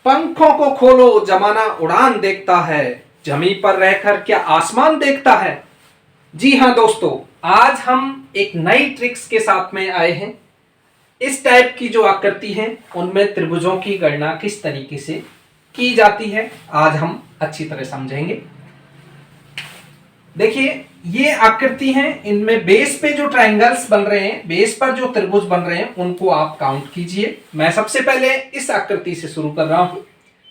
पंखों को खोलो, जमाना उड़ान देखता है, जमीन पर रहकर क्या आसमान देखता है। जी हाँ दोस्तों, आज हम एक नई ट्रिक्स के साथ में आए हैं। इस टाइप की जो आकृति हैं उनमें त्रिभुजों की गणना किस तरीके से की जाती है, आज हम अच्छी तरह समझेंगे। देखिए, ये आकृति हैं, इनमें बेस पे जो ट्रायंगल्स बन रहे हैं, बेस पर जो त्रिभुज बन रहे हैं, उनको आप काउंट कीजिए। मैं सबसे पहले इस आकृति से शुरू कर रहा हूं।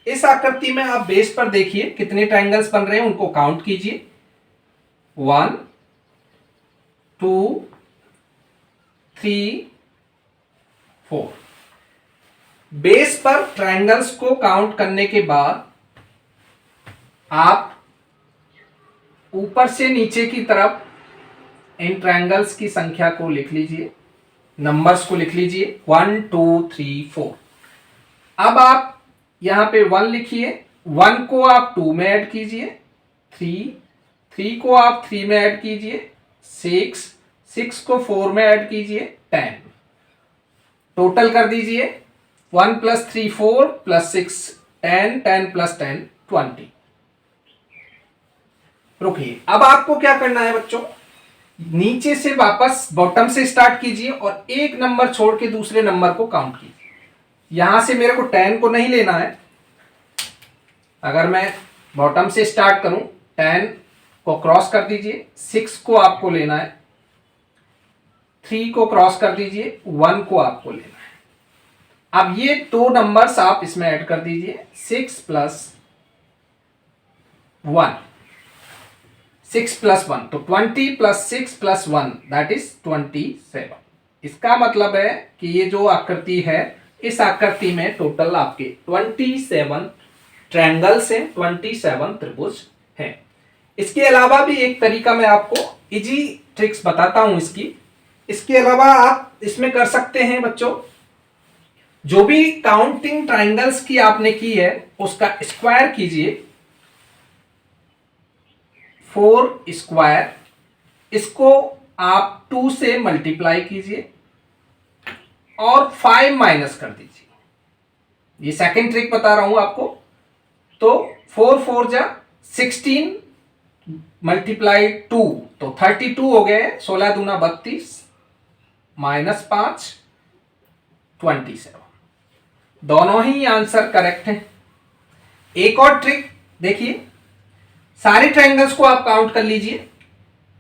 इस आकृति में आप बेस पर देखिए कितने ट्रायंगल्स बन रहे हैं, उनको काउंट कीजिए। 1 2 3 4। बेस पर ट्रायंगल्स को काउंट करने के बाद आप ऊपर से नीचे की तरफ इन ट्रायंगल्स की संख्या को लिख लीजिए, नंबर्स को लिख लीजिए 1 2 3 4। अब आप यहां पे 1 लिखिए, 1 को आप 2 में ऐड कीजिए, 3 को आप 3 में ऐड कीजिए, 6 को 4 में ऐड कीजिए, 10। टोटल कर दीजिए 1 + 3 4 + 6 10, 10 + 10 20। रुकिए, अब आपको क्या करना है बच्चों, नीचे से वापस बॉटम से स्टार्ट कीजिए और एक नंबर छोड़ के दूसरे नंबर को काउंट कीजिए। यहां से मेरे को 10 को नहीं लेना है। अगर मैं बॉटम से स्टार्ट करूं, 10 को क्रॉस कर दीजिए, 6 को आपको लेना है, 3 को क्रॉस कर दीजिए, 1 को आपको लेना है। अब ये दो नंबर्स आप इसमें ऐड कर दीजिए, 6 + 1, 6 + 1, तो 20 + 6 + 1 दैट इज 27। इसका मतलब है कि ये जो आकृति है, इस आकृति में टोटल आपके 27 ट्रायंगल्स हैं, 27 त्रिभुज हैं। इसके अलावा भी एक तरीका मैं आपको इजी ट्रिक्स बताता हूं इसके अलावा आप इसमें कर सकते हैं बच्चों, जो भी काउंटिंग ट्रायंगल्स की आपने की है उसका स्क्वायर कीजिए, 4 स्क्वायर, इसको आप 2 से मल्टीप्लाई कीजिए और 5 माइनस कर दीजिए। ये सेकंड ट्रिक बता रहा हूं आपको। तो 4 4 जा 16 मल्टीप्लाई 2 तो 32 हो गए, 16 दूना 32 -5 27। दोनों ही आंसर करेक्ट हैं। एक और ट्रिक देखिए, सारे ट्रायंगल्स को आप काउंट कर लीजिए,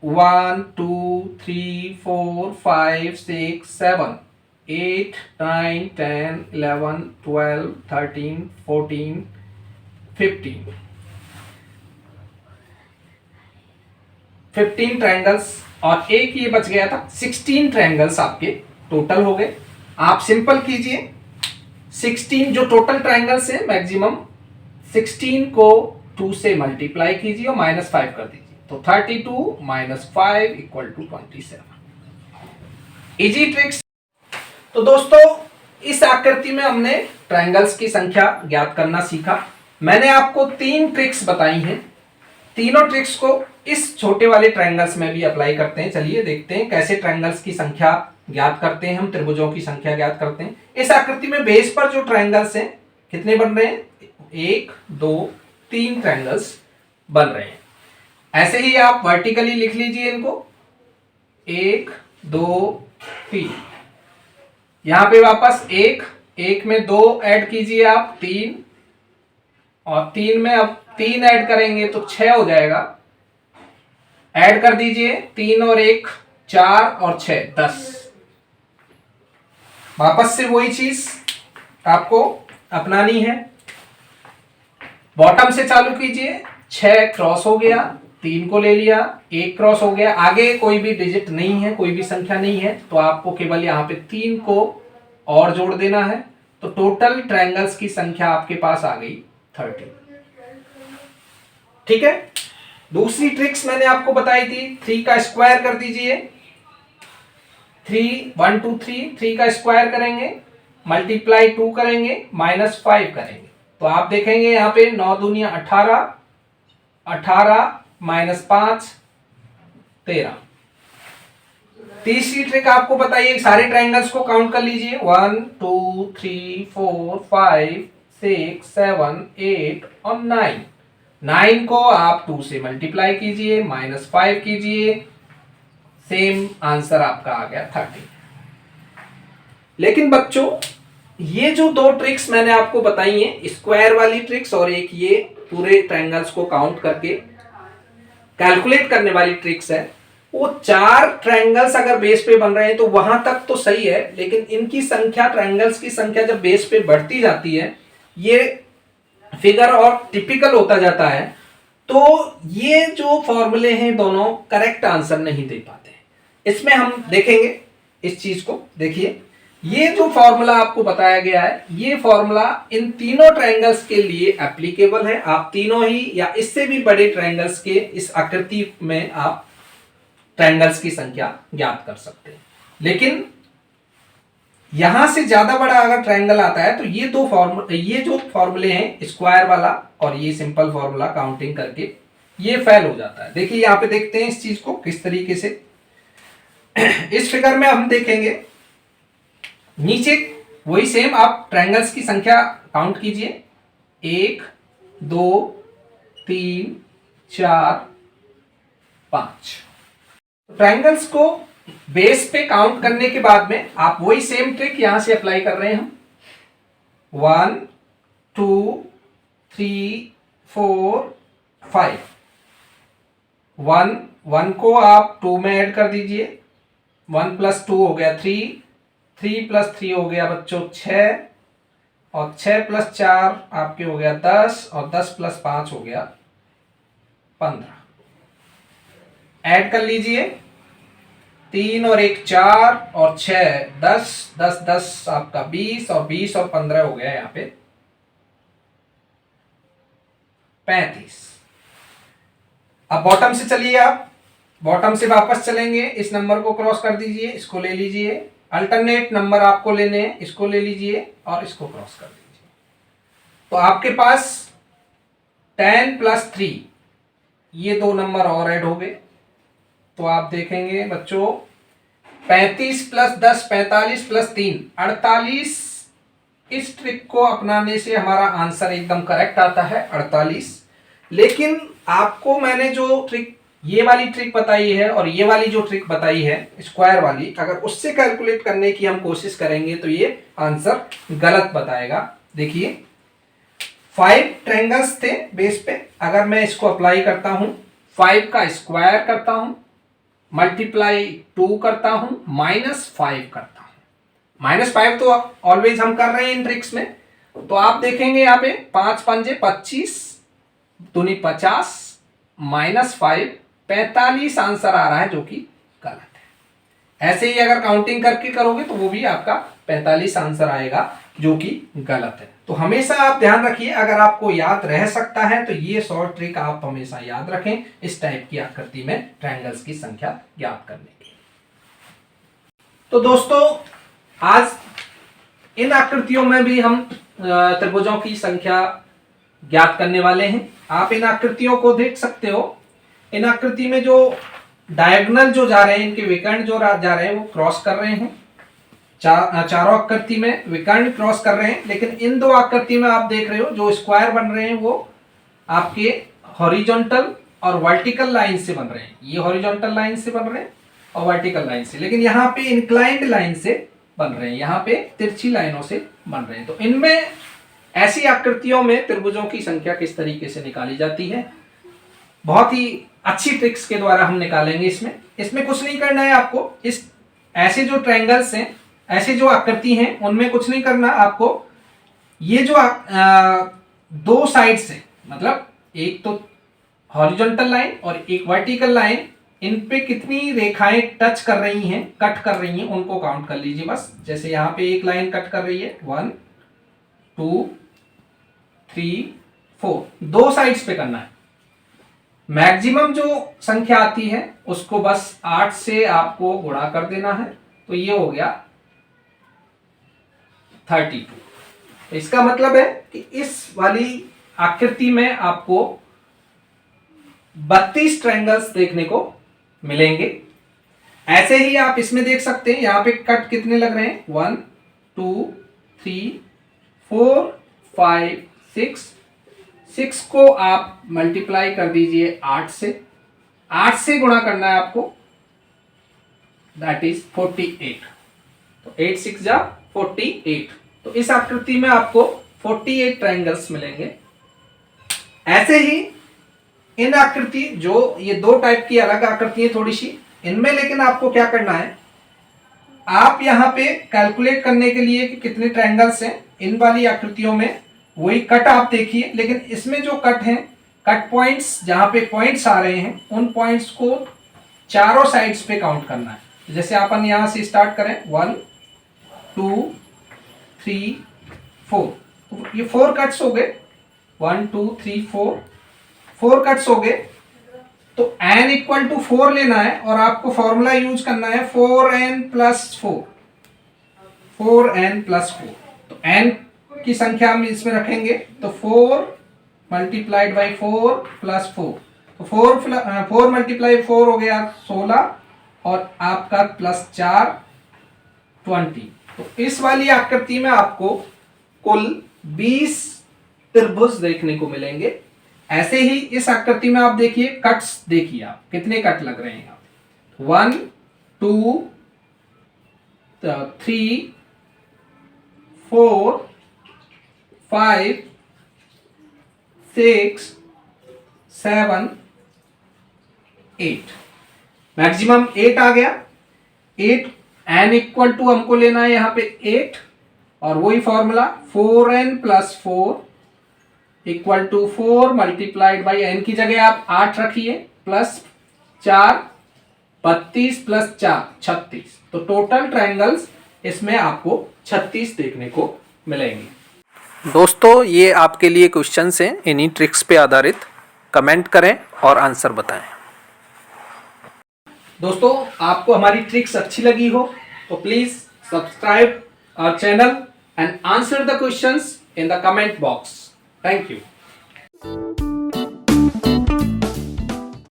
1 2 3 4 5 6 7 8 9 10 11 12 13 14 15 ट्रायंगल्स और एक ये बच गया था, 16 ट्रायंगल्स आपके टोटल हो गए। आप सिंपल कीजिए, 16 जो टोटल ट्रायंगल्स है मैक्सिमम 16 को 2 से मल्टीप्लाई कीजिए और -5 कर दीजिए, तो 32 - 5 = 27। Easy tricks. तो दोस्तों, इस आकृति में हमने ट्रायंगल्स की संख्या ज्ञात करना सीखा। मैंने आपको 3 ट्रिक्स बताई हैं। तीनों ट्रिक्स को इस छोटे वाले ट्रायंगल्स में भी अप्लाई करते हैं। चलिए देखते हैं कैसे ट्रायंगल्स की संख्या ज्ञात करते हैं, हम त्रिभुजों की संख्या ज्ञात करते हैं। इस आकृति में बेस पर जो ट्रायंगल्स हैं कितने बन रहे हैं, 1 2 3 ट्रायंगल्स बन रहे हैं। ऐसे ही आप वर्टिकली लिख लीजिए इनको, 1 2 3। यहां पे वापस 1 में 2 ऐड कीजिए आप, 3, और 3 में अब 3 ऐड करेंगे तो 6 हो जाएगा। ऐड कर दीजिए 3 और 1 4 और 6 10। वापस से वही चीज आपको अपनानी है, बॉटम से चालू कीजिए, 6 क्रॉस हो गया, 3 को ले लिया, 1 क्रॉस हो गया, आगे कोई भी डिजिट नहीं है, कोई भी संख्या नहीं है, तो आपको केवल यहां पे 3 को और जोड़ देना है, तो टोटल ट्रायंगल्स की संख्या आपके पास आ गई 30। ठीक है। दूसरी ट्रिक्स मैंने आपको बताई थी, 3 का स्क्वायर कर दीजिए, 3 1 2 3 का स्क्वायर करेंगे, मल्टीप्लाई 2 करेंगे, -5 करेंगे, तो आप देखेंगे यहां पे 9 दूनिया 18, 18 -5 13। तीसरी ट्रिक आपको बताइए, सारे ट्रायंगल्स को काउंट कर लीजिए, 1 2 3 4 5 6 7 8 और 9। 9 को आप 2 से मल्टीप्लाई कीजिए, -5 कीजिए, सेम आंसर आपका आ गया 30। लेकिन बच्चों ये जो दो ट्रिक्स मैंने आपको बताई हैं, स्क्वायर वाली ट्रिक्स और एक ये पूरे ट्रायंगल्स को काउंट करके कैलकुलेट करने वाली ट्रिक्स है, वो 4 ट्रायंगल्स अगर बेस पे बन रहे हैं तो वहां तक तो सही है, लेकिन इनकी संख्या, ट्रायंगल्स की संख्या जब बेस पे बढ़ती जाती है, ये फिगर और टिपिकल होता जाता है, तो ये जो फॉर्मूले हैं दोनों करेक्ट आंसर नहीं दे पाते हैं। इसमें हम देखेंगे इस चीज को। देखिए ये जो फॉर्मूला आपको बताया गया है, ये फॉर्मूला इन तीनों ट्रायंगल्स के लिए एप्लीकेबल है। आप तीनों ही या इससे भी बड़े ट्रायंगल्स के इस आकृति में आप ट्रायंगल्स की संख्या ज्ञात कर सकते हैं। लेकिन यहां से ज्यादा बड़ा अगर ट्रायंगल आता है तो ये जो फॉर्मूले हैं, स्क्वायर वाला और ये सिंपल फॉर्मूला काउंटिंग करके, ये फेल हो जाता है। देखिए यहां पे देखते हैं इस चीज को किस तरीके से। इस फिगर में हम देखेंगे नीचे वही सेम आप ट्रायंगल्स की संख्या काउंट कीजिए, 1 2 3 4 5। ट्रायंगल्स को बेस पे काउंट करने के बाद में आप वही सेम ट्रिक यहां से अप्लाई कर रहे हैं हम। 1 2 3 4 5। 1 को आप 2 में ऐड कर दीजिए, 1 + 2 हो गया 3, 3 + 3 हो गया बच्चों 6, और 6 + 4 आपके हो गया 10, और 10 + 5 हो गया 15। ऐड कर लीजिए, 3 और 1 4 और 6 10, 10 10 आपका 20, और 20 और 15 हो गया यहाँ पे 35। अब बॉटम से चलिए, आप बॉटम से वापस चलेंगे, इस नंबर को क्रॉस कर दीजिए, इसको ले लीजिए, अल्टरनेट नंबर आपको लेने हैं, इसको ले लीजिए और इसको क्रॉस कर दीजिए। तो आपके पास 10 + 3 ये दो नंबर और ऐड हो गए। तो आप देखेंगे बच्चों 35 + 10 45 + 3 48। इस ट्रिक को अपनाने से हमारा आंसर एकदम करेक्ट आता है 48। लेकिन आपको मैंने जो ट्रिक, ये वाली ट्रिक बताई है और ये वाली जो ट्रिक बताई है स्क्वायर वाली, अगर उससे कैलकुलेट करने की हम कोशिश करेंगे तो ये आंसर गलत बताएगा। देखिए 5 ट्रायंगल्स थे बेस पे, अगर मैं इसको अप्लाई करता हूं, 5 का स्क्वायर करता हूं, मल्टीप्लाई 2 करता हूं, -5 करता हूं। -5 तो ऑलवेज हम कर रहे हैं इन ट्रिक्स में। तो आप देखेंगे यहाँ पे 5 पंजे 25, दूनी 50, -5 45 आंसर आ रहा है, जो कि गलत है। ऐसे ही अगर काउंटिंग करके करोगे तो वो भी आपका 45 आंसर आएगा, जो कि गलत है। तो हमेशा आप ध्यान रखिए, अगर आपको याद रह सकता है तो ये शॉर्ट ट्रिक आप हमेशा याद रखें इस टाइप की आकृति में ट्रायंगल्स की संख्या ज्ञात करने की। तो दोस्तों आज इन आकृतियों में भी हम त्रिभुजों की संख्या ज्ञात करने वाले हैं। आप इन आकृतियों को देख सकते हो, इन आकृति में जो डायगोनल जो जा रहे हैं, इनके विकर्ण जो जा रहे हैं वो क्रॉस कर रहे हैं। चारों आकृति में विकर्ण क्रॉस कर रहे हैं, लेकिन इन दो आकृति में आप देख रहे हो जो स्क्वायर बन रहे हैं वो आपके हॉरिजॉन्टल और वर्टिकल लाइन से बन रहे हैं। ये हॉरिजॉन्टल लाइन से बन रहे हैं और वर्टिकल लाइन से, लेकिन यहाँ पे इंक्लाइंड लाइन से बन रहे हैं, यहाँ पे तिरछी लाइनों से बन रहे हैं। तो इनमें ऐसी आकृतियों में त्रिभुजों की संख्या किस तरीके से निकाली जाती है, बहुत ही अच्छी ट्रिक्स के द्वारा हम निकालेंगे। इसमें कुछ नहीं करना है आपको। इस ऐसे जो ट्रायंगल्स हैं, ऐसे जो आकृति हैं, उनमें कुछ नहीं करना आपको। ये जो दो साइड से, मतलब एक तो हॉरिजॉन्टल लाइन और एक वर्टिकल लाइन, इन पे कितनी रेखाएं टच कर रही हैं, कट कर रही हैं, उनको काउंट कर लीजिए बस। जैसे यहाँ पे एक लाइन कट कर रही है, 1 2 3 4, दो साइड्स पे करना है। मैक्सिमम जो संख्या आती है उसको बस 8 से आपको गुणा कर देना है, तो ये हो गया 32। तो इसका मतलब है कि इस वाली आकृति में आपको 32 ट्रायंगल्स देखने को मिलेंगे। ऐसे ही आप इसमें देख सकते हैं, यहाँ पे कट कितने लग रहे हैं, 1 2 3 4 5 6, 6 को आप मल्टीप्लाई कर दीजिए 8 से, 8 से गुणा करना है आपको, दैट इज 48। तो 8 6 जा 48। तो इस आकृति में आपको 48 ट्रायंगल्स मिलेंगे। ऐसे ही इन आकृति, जो ये दो टाइप की अलग आकृति है थोड़ी सी, इनमें लेकिन आपको क्या करना है, आप यहाँ पे कैलकुलेट करने के लिए कि कितने ट्रायंगल्स हैं इन वाली आकृतियों में, वही कट आप देखिए। लेकिन इसमें जो कट हैं, कट पॉइंट्स, जहाँ पे पॉइंट्स आ रहे हैं, उन पॉइंट्स को चारों साइड्स पे काउंट करना है। जैसे अपन यहाँ से स्टार्ट करें, 1 2 3 4, तो ये 4 कट्स हो गए, 1 2 3 4 कट्स हो गए। तो n इक्वल टू 4 लेना है और आपको फॉर्मूला यूज करना है 4n प्लस 4, 4n प्लस 4। तो n की संख्या हम इसमें रखेंगे, तो 4 मल्टीप्लाइड बाई 4 प्लस 4, तो 4 मल्टीप्लाई 4 हो गया 16, और आपका प्लस 4 20। तो इस वाली आकृति में आपको कुल 20 त्रिभुज देखने को मिलेंगे। ऐसे ही इस आकृति में आप देखिए, कट्स देखिए, आप कितने कट लग रहे हैं, 1 2 3 4 5 6 7 8, मैक्सिमम 8 आ गया। 8 n इक्वल टू हमको लेना है यहाँ पे 8, और वही formula 4n plus 4 equal to 4 multiplied by n की जगह आप 8 रखिए, प्लस 4 32 प्लस 4 36। तो टोटल ट्रायंगल्स इसमें आपको 36 देखने को मिलेंगे। दोस्तों, ये आपके लिए क्वेश्चंस हैं, इन्हीं ट्रिक्स पे आधारित। कमेंट करें और आंसर बताएं। दोस्तों, आपको हमारी ट्रिक्स अच्छी लगी हो तो please subscribe our channel and answer the questions in the comment box. Thank you.